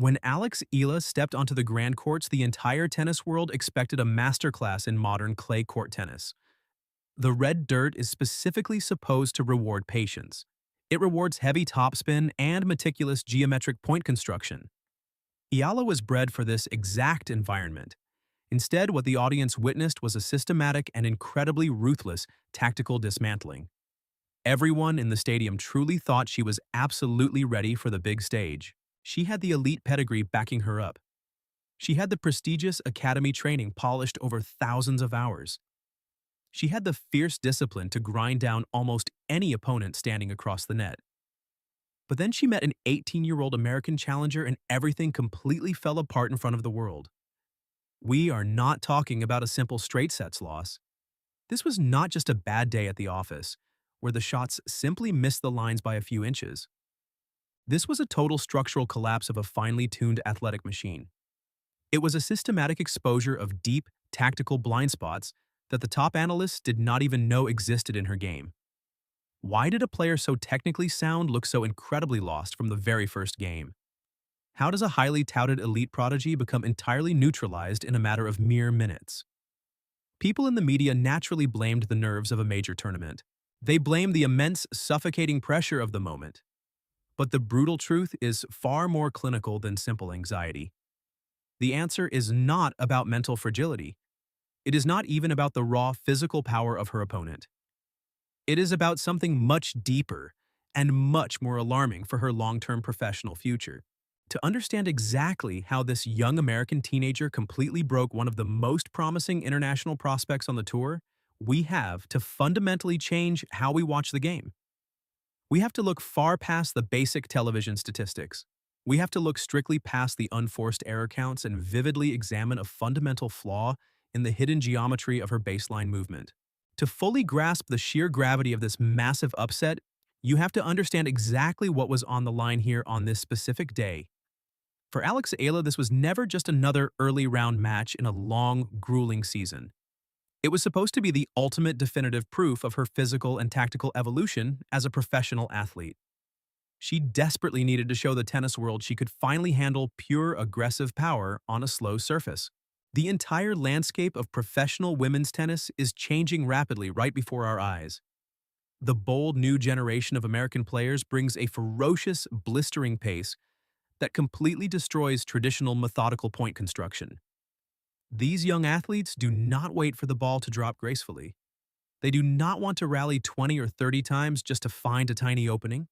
When Alex Eala stepped onto the grand courts, the entire tennis world expected a masterclass in modern clay court tennis. The red dirt is specifically supposed to reward patience. It rewards heavy topspin and meticulous geometric point construction. Eala was bred for this exact environment. Instead, what the audience witnessed was a systematic and incredibly ruthless tactical dismantling. Everyone in the stadium truly thought she was absolutely ready for the big stage. She had the elite pedigree backing her up. She had the prestigious academy training polished over thousands of hours. She had the fierce discipline to grind down almost any opponent standing across the net. But then she met an 18-year-old American challenger and everything completely fell apart in front of the world. We are not talking about a simple straight sets loss. This was not just a bad day at the office, where the shots simply missed the lines by a few inches. This was a total structural collapse of a finely tuned athletic machine. It was a systematic exposure of deep, tactical blind spots that the top analysts did not even know existed in her game. Why did a player so technically sound look so incredibly lost from the very first game? How does a highly touted elite prodigy become entirely neutralized in a matter of mere minutes? People in the media naturally blamed the nerves of a major tournament. They blamed the immense, suffocating pressure of the moment. But the brutal truth is far more clinical than simple anxiety. The answer is not about mental fragility. It is not even about the raw physical power of her opponent. It is about something much deeper and much more alarming for her long-term professional future. To understand exactly how this young American teenager completely broke one of the most promising international prospects on the tour, we have to fundamentally change how we watch the game. We have to look far past the basic television statistics. We have to look strictly past the unforced error counts and vividly examine a fundamental flaw in the hidden geometry of her baseline movement. To fully grasp the sheer gravity of this massive upset, you have to understand exactly what was on the line here on this specific day. For Alex Eala, this was never just another early round match in a long, grueling season. It was supposed to be the ultimate definitive proof of her physical and tactical evolution as a professional athlete. She desperately needed to show the tennis world she could finally handle pure aggressive power on a slow surface. The entire landscape of professional women's tennis is changing rapidly right before our eyes. The bold new generation of American players brings a ferocious, blistering pace that completely destroys traditional methodical point construction. These young athletes do not wait for the ball to drop gracefully. They do not want to rally 20 or 30 times just to find a tiny opening.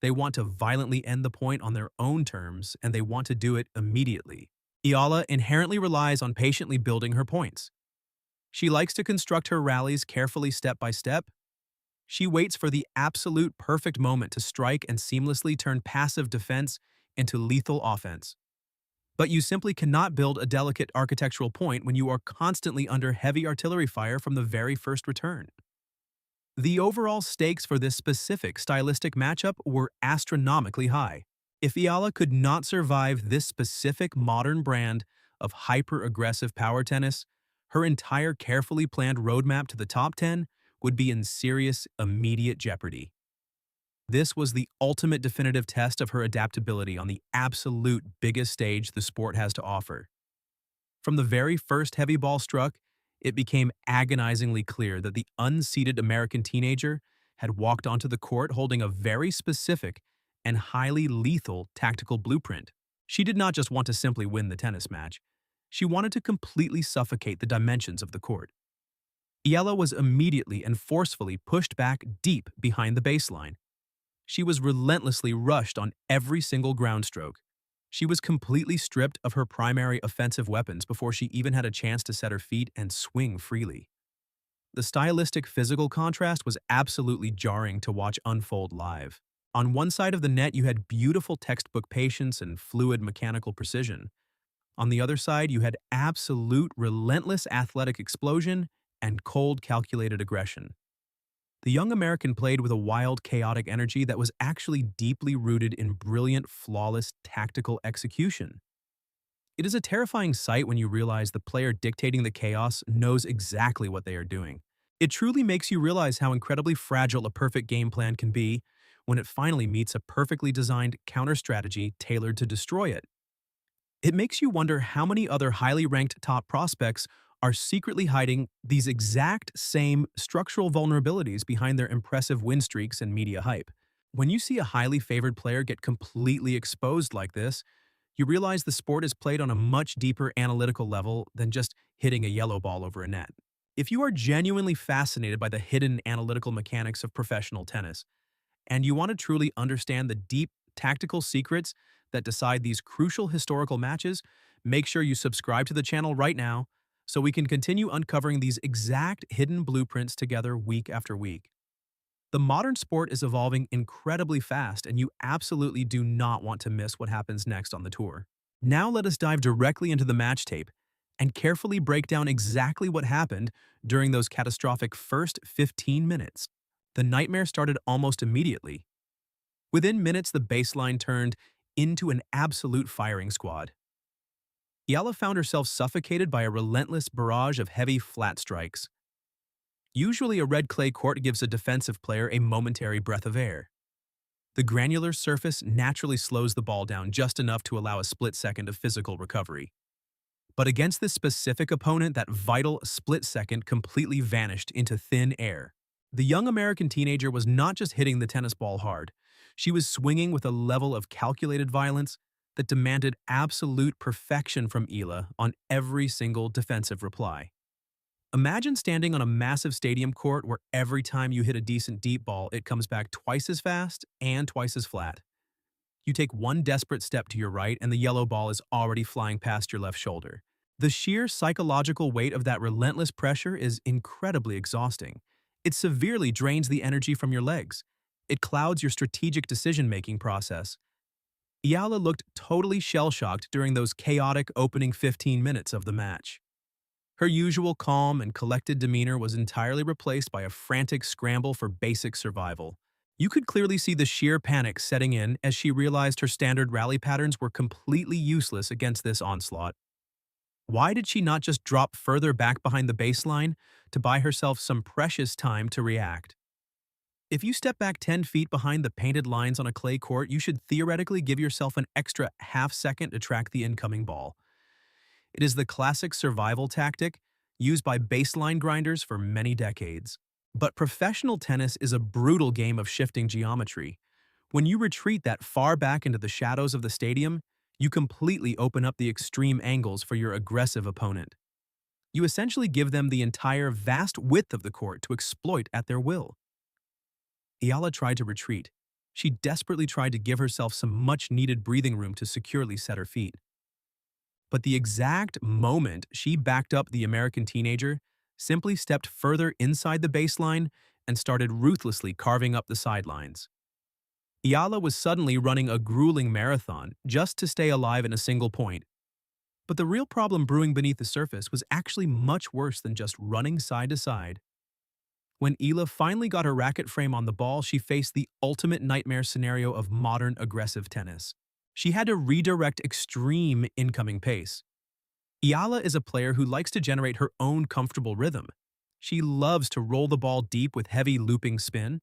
They want to violently end the point on their own terms, and they want to do it immediately. Eala inherently relies on patiently building her points. She likes to construct her rallies carefully step by step. She waits for the absolute perfect moment to strike and seamlessly turn passive defense into lethal offense. But you simply cannot build a delicate architectural point when you are constantly under heavy artillery fire from the very first return. The overall stakes for this specific stylistic matchup were astronomically high. If Eala could not survive this specific modern brand of hyper-aggressive power tennis, her entire carefully planned roadmap to the top 10 would be in serious, immediate jeopardy. This was the ultimate definitive test of her adaptability on the absolute biggest stage the sport has to offer. From the very first heavy ball struck, it became agonizingly clear that the unseeded American teenager had walked onto the court holding a very specific and highly lethal tactical blueprint. She did not just want to simply win the tennis match. She wanted to completely suffocate the dimensions of the court. Eala was immediately and forcefully pushed back deep behind the baseline. She was relentlessly rushed on every single ground stroke. She was completely stripped of her primary offensive weapons before she even had a chance to set her feet and swing freely. The stylistic physical contrast was absolutely jarring to watch unfold live. On one side of the net, you had beautiful textbook patience and fluid mechanical precision. On the other side, you had absolute relentless athletic explosion and cold calculated aggression. The young American played with a wild, chaotic energy that was actually deeply rooted in brilliant, flawless tactical execution. It is a terrifying sight when you realize the player dictating the chaos knows exactly what they are doing. It truly makes you realize how incredibly fragile a perfect game plan can be when it finally meets a perfectly designed counter strategy tailored to destroy it. It makes you wonder how many other highly ranked top prospects are secretly hiding these exact same structural vulnerabilities behind their impressive win streaks and media hype. When you see a highly favored player get completely exposed like this, you realize the sport is played on a much deeper analytical level than just hitting a yellow ball over a net. If you are genuinely fascinated by the hidden analytical mechanics of professional tennis, and you want to truly understand the deep tactical secrets that decide these crucial historical matches, make sure you subscribe to the channel right now so we can continue uncovering these exact hidden blueprints together week after week. The modern sport is evolving incredibly fast, and you absolutely do not want to miss what happens next on the tour. Now let us dive directly into the match tape and carefully break down exactly what happened during those catastrophic first 15 minutes. The nightmare started almost immediately. Within minutes, the baseline turned into an absolute firing squad. Eala found herself suffocated by a relentless barrage of heavy flat strikes. Usually, a red clay court gives a defensive player a momentary breath of air. The granular surface naturally slows the ball down just enough to allow a split second of physical recovery. But against this specific opponent, that vital split second completely vanished into thin air. The young American teenager was not just hitting the tennis ball hard. She was swinging with a level of calculated violence that demanded absolute perfection from Eala on every single defensive reply. Imagine standing on a massive stadium court where every time you hit a decent deep ball, it comes back twice as fast and twice as flat. You take one desperate step to your right and the yellow ball is already flying past your left shoulder. The sheer psychological weight of that relentless pressure is incredibly exhausting. It severely drains the energy from your legs. It clouds your strategic decision-making process. Eala looked totally shell-shocked during those chaotic opening 15 minutes of the match. Her usual calm and collected demeanor was entirely replaced by a frantic scramble for basic survival. You could clearly see the sheer panic setting in as she realized her standard rally patterns were completely useless against this onslaught. Why did she not just drop further back behind the baseline to buy herself some precious time to react? If you step back 10 feet behind the painted lines on a clay court, you should theoretically give yourself an extra half second to track the incoming ball. It is the classic survival tactic used by baseline grinders for many decades. But professional tennis is a brutal game of shifting geometry. When you retreat that far back into the shadows of the stadium, you completely open up the extreme angles for your aggressive opponent. You essentially give them the entire vast width of the court to exploit at their will. Eala tried to retreat. She desperately tried to give herself some much-needed breathing room to securely set her feet. But the exact moment she backed up the American teenager, simply stepped further inside the baseline and started ruthlessly carving up the sidelines. Eala was suddenly running a grueling marathon just to stay alive in a single point. But the real problem brewing beneath the surface was actually much worse than just running side to side. When Eala finally got her racket frame on the ball, she faced the ultimate nightmare scenario of modern aggressive tennis. She had to redirect extreme incoming pace. Eala is a player who likes to generate her own comfortable rhythm. She loves to roll the ball deep with heavy looping spin.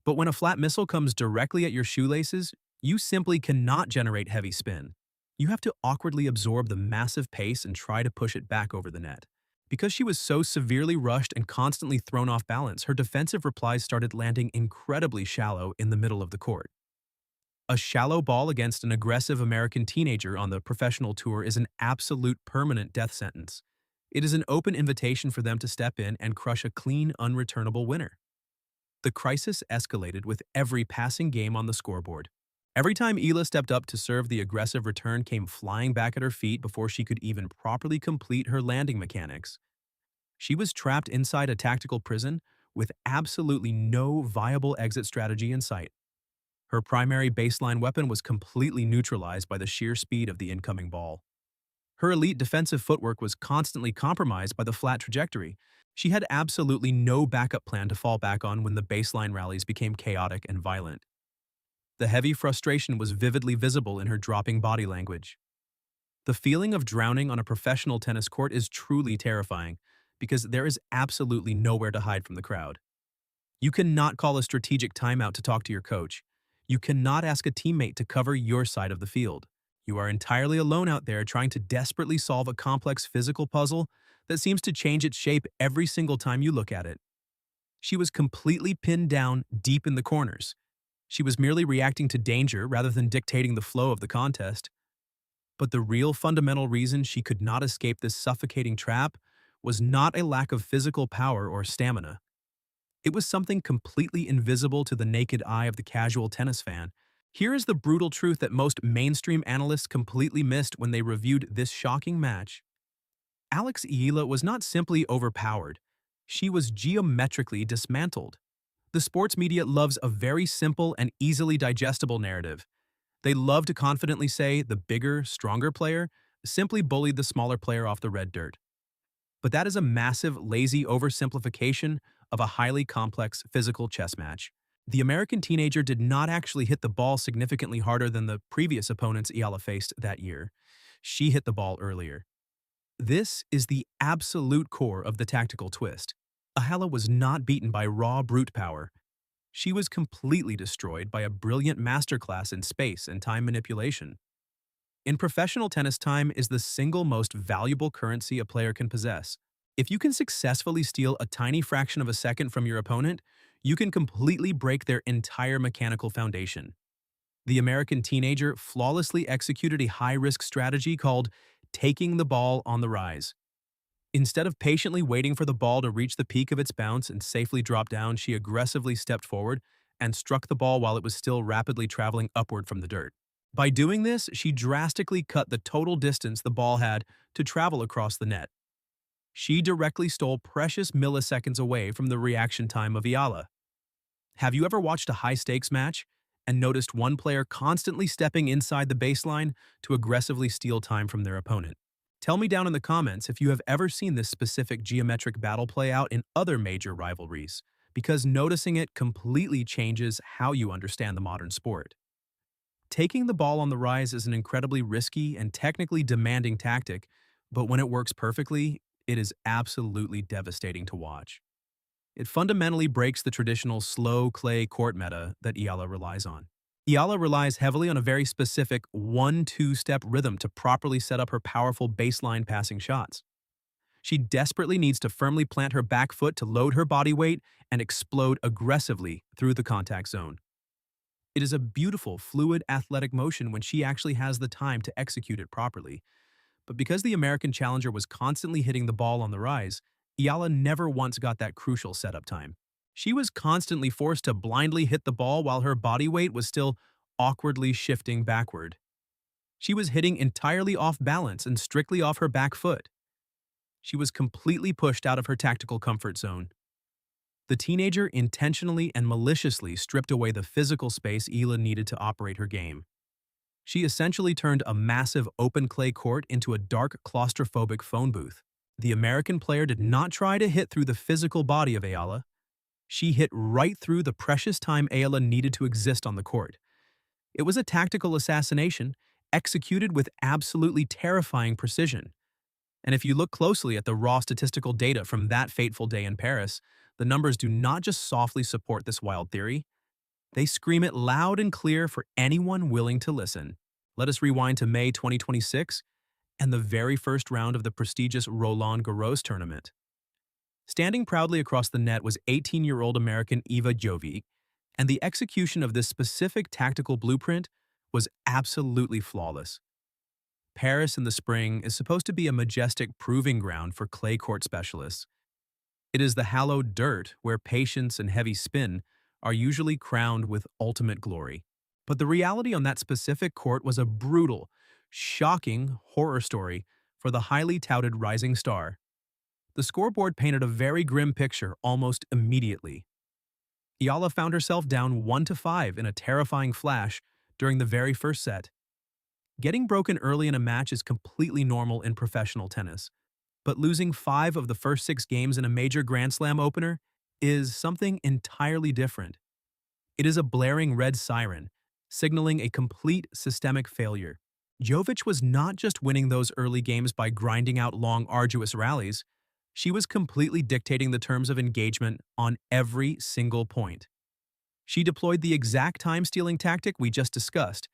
But when a flat missile comes directly at your shoelaces, you simply cannot generate heavy spin. You have to awkwardly absorb the massive pace and try to push it back over the net. Because she was so severely rushed and constantly thrown off balance, her defensive replies started landing incredibly shallow in the middle of the court. A shallow ball against an aggressive American teenager on the professional tour is an absolute permanent death sentence. It is an open invitation for them to step in and crush a clean, unreturnable winner. The crisis escalated with every passing game on the scoreboard. Every time Eala stepped up to serve, the aggressive return came flying back at her feet before she could even properly complete her landing mechanics. She was trapped inside a tactical prison with absolutely no viable exit strategy in sight. Her primary baseline weapon was completely neutralized by the sheer speed of the incoming ball. Her elite defensive footwork was constantly compromised by the flat trajectory. She had absolutely no backup plan to fall back on when the baseline rallies became chaotic and violent. The heavy frustration was vividly visible in her dropping body language. The feeling of drowning on a professional tennis court is truly terrifying because there is absolutely nowhere to hide from the crowd. You cannot call a strategic timeout to talk to your coach. You cannot ask a teammate to cover your side of the field. You are entirely alone out there trying to desperately solve a complex physical puzzle that seems to change its shape every single time you look at it. She was completely pinned down deep in the corners. She was merely reacting to danger rather than dictating the flow of the contest. But the real fundamental reason she could not escape this suffocating trap was not a lack of physical power or stamina. It was something completely invisible to the naked eye of the casual tennis fan. Here is the brutal truth that most mainstream analysts completely missed when they reviewed this shocking match. Alex Eala was not simply overpowered. She was geometrically dismantled. The sports media loves a very simple and easily digestible narrative. They love to confidently say the bigger, stronger player simply bullied the smaller player off the red dirt. But that is a massive, lazy oversimplification of a highly complex physical chess match. The American teenager did not actually hit the ball significantly harder than the previous opponents Eala faced that year. She hit the ball earlier. This is the absolute core of the tactical twist. Eala was not beaten by raw brute power. She was completely destroyed by a brilliant masterclass in space and time manipulation. In professional tennis, time is the single most valuable currency a player can possess. If you can successfully steal a tiny fraction of a second from your opponent, you can completely break their entire mechanical foundation. The American teenager flawlessly executed a high-risk strategy called taking the ball on the rise. Instead of patiently waiting for the ball to reach the peak of its bounce and safely drop down, she aggressively stepped forward and struck the ball while it was still rapidly traveling upward from the dirt. By doing this, she drastically cut the total distance the ball had to travel across the net. She directly stole precious milliseconds away from the reaction time of Eala. Have you ever watched a high-stakes match and noticed one player constantly stepping inside the baseline to aggressively steal time from their opponent? Tell me down in the comments if you have ever seen this specific geometric battle play out in other major rivalries, because noticing it completely changes how you understand the modern sport. Taking the ball on the rise is an incredibly risky and technically demanding tactic, but when it works perfectly, it is absolutely devastating to watch. It fundamentally breaks the traditional slow clay court meta that Eala relies on. Eala relies heavily on a very specific 1-2-step rhythm to properly set up her powerful baseline passing shots. She desperately needs to firmly plant her back foot to load her body weight and explode aggressively through the contact zone. It is a beautiful, fluid, athletic motion when she actually has the time to execute it properly. But because the American challenger was constantly hitting the ball on the rise, Eala never once got that crucial setup time. She was constantly forced to blindly hit the ball while her body weight was still awkwardly shifting backward. She was hitting entirely off balance and strictly off her back foot. She was completely pushed out of her tactical comfort zone. The teenager intentionally and maliciously stripped away the physical space Eala needed to operate her game. She essentially turned a massive open clay court into a dark, claustrophobic phone booth. The American player did not try to hit through the physical body of Eala. She hit right through the precious time Eala needed to exist on the court. It was a tactical assassination, executed with absolutely terrifying precision. And if you look closely at the raw statistical data from that fateful day in Paris, the numbers do not just softly support this wild theory, they scream it loud and clear for anyone willing to listen. Let us rewind to May 2026 and the very first round of the prestigious Roland Garros tournament. Standing proudly across the net was 18-year-old American Iva Jovic, and the execution of this specific tactical blueprint was absolutely flawless. Paris in the spring is supposed to be a majestic proving ground for clay court specialists. It is the hallowed dirt where patience and heavy spin are usually crowned with ultimate glory. But the reality on that specific court was a brutal, shocking horror story for the highly touted rising star. The scoreboard painted a very grim picture almost immediately. Eala found herself down 1-5 in a terrifying flash during the very first set. Getting broken early in a match is completely normal in professional tennis, but losing 5 of the first 6 games in a major Grand Slam opener is something entirely different. It is a blaring red siren, signaling a complete systemic failure. Jovic was not just winning those early games by grinding out long, arduous rallies. She was completely dictating the terms of engagement on every single point. She deployed the exact time-stealing tactic we just discussed,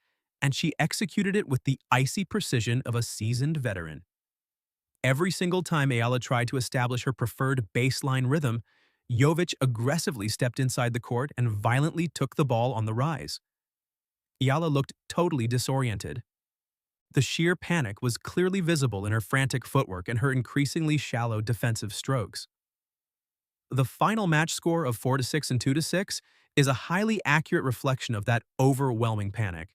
and she executed it with the icy precision of a seasoned veteran. Every single time Eala tried to establish her preferred baseline rhythm, Jovic aggressively stepped inside the court and violently took the ball on the rise. Eala looked totally disoriented. The sheer panic was clearly visible in her frantic footwork and her increasingly shallow defensive strokes. The final match score of 4-6 and 2-6 is a highly accurate reflection of that overwhelming panic.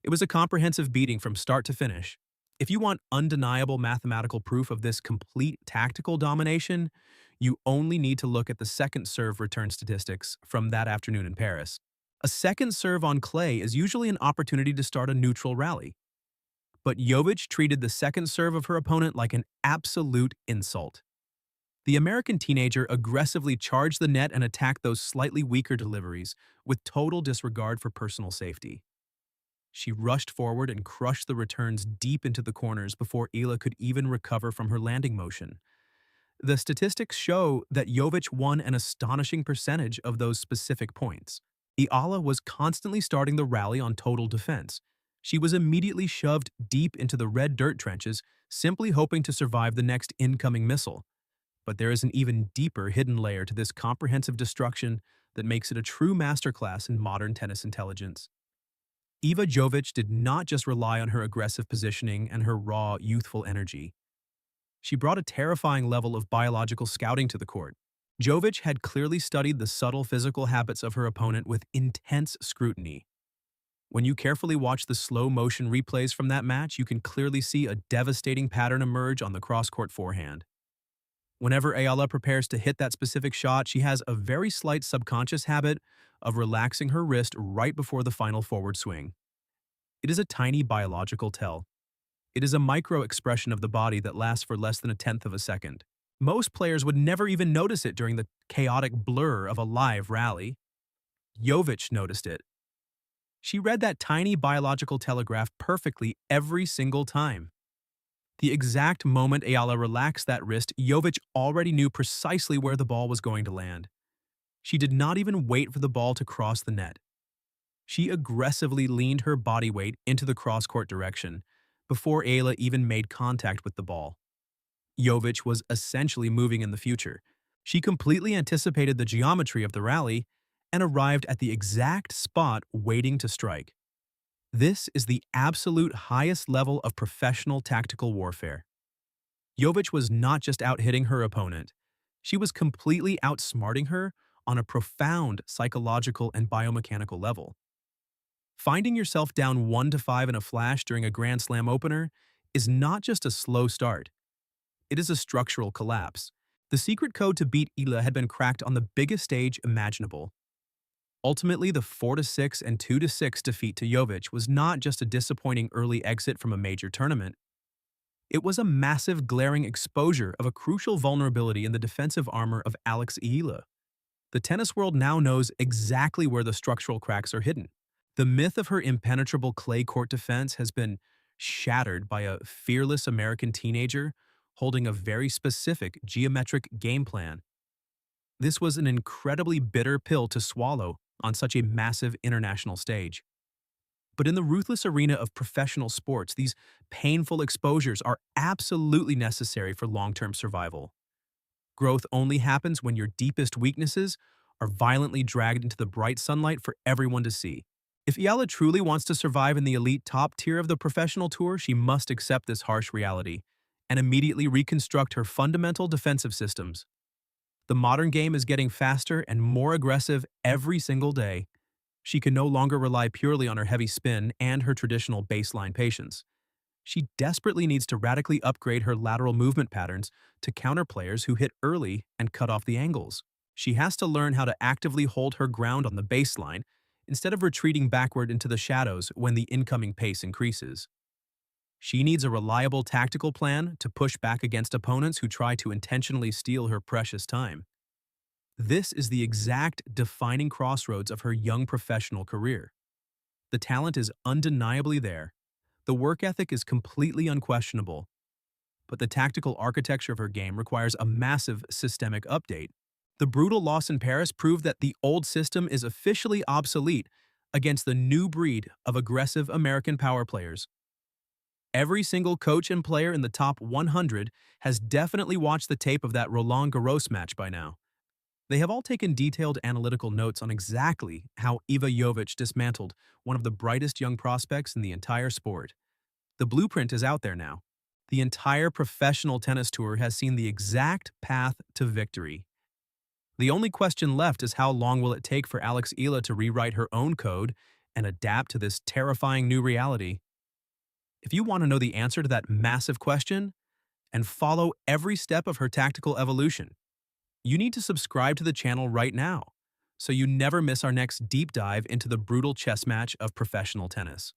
It was a comprehensive beating from start to finish. If you want undeniable mathematical proof of this complete tactical domination, you only need to look at the second serve return statistics from that afternoon in Paris. A second serve on clay is usually an opportunity to start a neutral rally. But Jovic treated the second serve of her opponent like an absolute insult. The American teenager aggressively charged the net and attacked those slightly weaker deliveries with total disregard for personal safety. She rushed forward and crushed the returns deep into the corners before Eala could even recover from her landing motion. The statistics show that Jovic won an astonishing percentage of those specific points. Eala was constantly starting the rally on total defense. She was immediately shoved deep into the red dirt trenches, simply hoping to survive the next incoming missile. But there is an even deeper hidden layer to this comprehensive destruction that makes it a true masterclass in modern tennis intelligence. Iva Jovic did not just rely on her aggressive positioning and her raw, youthful energy. She brought a terrifying level of biological scouting to the court. Jovic had clearly studied the subtle physical habits of her opponent with intense scrutiny. When you carefully watch the slow-motion replays from that match, you can clearly see a devastating pattern emerge on the cross-court forehand. Whenever Eala prepares to hit that specific shot, she has a very slight subconscious habit of relaxing her wrist right before the final forward swing. It is a tiny biological tell. It is a micro-expression of the body that lasts for less than a tenth of a second. Most players would never even notice it during the chaotic blur of a live rally. Jovic noticed it. She read that tiny biological telegraph perfectly every single time. The exact moment Eala relaxed that wrist, Jovic already knew precisely where the ball was going to land. She did not even wait for the ball to cross the net. She aggressively leaned her body weight into the cross-court direction before Eala even made contact with the ball. Jovic was essentially moving in the future. She completely anticipated the geometry of the rally and arrived at the exact spot waiting to strike. This is the absolute highest level of professional tactical warfare. Jovic was not just out-hitting her opponent. She was completely outsmarting her on a profound psychological and biomechanical level. Finding yourself down 1-5 in a flash during a Grand Slam opener is not just a slow start. It is a structural collapse. The secret code to beat Eala had been cracked on the biggest stage imaginable. Ultimately, the 4-6 and 2-6 defeat to Jovic was not just a disappointing early exit from a major tournament. It was a massive, glaring exposure of a crucial vulnerability in the defensive armor of Alex Eala. The tennis world now knows exactly where the structural cracks are hidden. The myth of her impenetrable clay court defense has been shattered by a fearless American teenager holding a very specific geometric game plan. This was an incredibly bitter pill to swallow on such a massive international stage. But in the ruthless arena of professional sports, these painful exposures are absolutely necessary for long-term survival. Growth only happens when your deepest weaknesses are violently dragged into the bright sunlight for everyone to see. If Eala truly wants to survive in the elite top tier of the professional tour, she must accept this harsh reality and immediately reconstruct her fundamental defensive systems. The modern game is getting faster and more aggressive every single day. She can no longer rely purely on her heavy spin and her traditional baseline patience. She desperately needs to radically upgrade her lateral movement patterns to counter players who hit early and cut off the angles. She has to learn how to actively hold her ground on the baseline instead of retreating backward into the shadows when the incoming pace increases. She needs a reliable tactical plan to push back against opponents who try to intentionally steal her precious time. This is the exact defining crossroads of her young professional career. The talent is undeniably there. The work ethic is completely unquestionable. But the tactical architecture of her game requires a massive systemic update. The brutal loss in Paris proved that the old system is officially obsolete, against the new breed of aggressive American power players. Every single coach and player in the top 100 has definitely watched the tape of that Roland Garros match by now. They have all taken detailed analytical notes on exactly how Iva Jovic dismantled one of the brightest young prospects in the entire sport. The blueprint is out there now. The entire professional tennis tour has seen the exact path to victory. The only question left is how long will it take for Alex Eala to rewrite her own code and adapt to this terrifying new reality? If you want to know the answer to that massive question and follow every step of her tactical evolution, you need to subscribe to the channel right now so you never miss our next deep dive into the brutal chess match of professional tennis.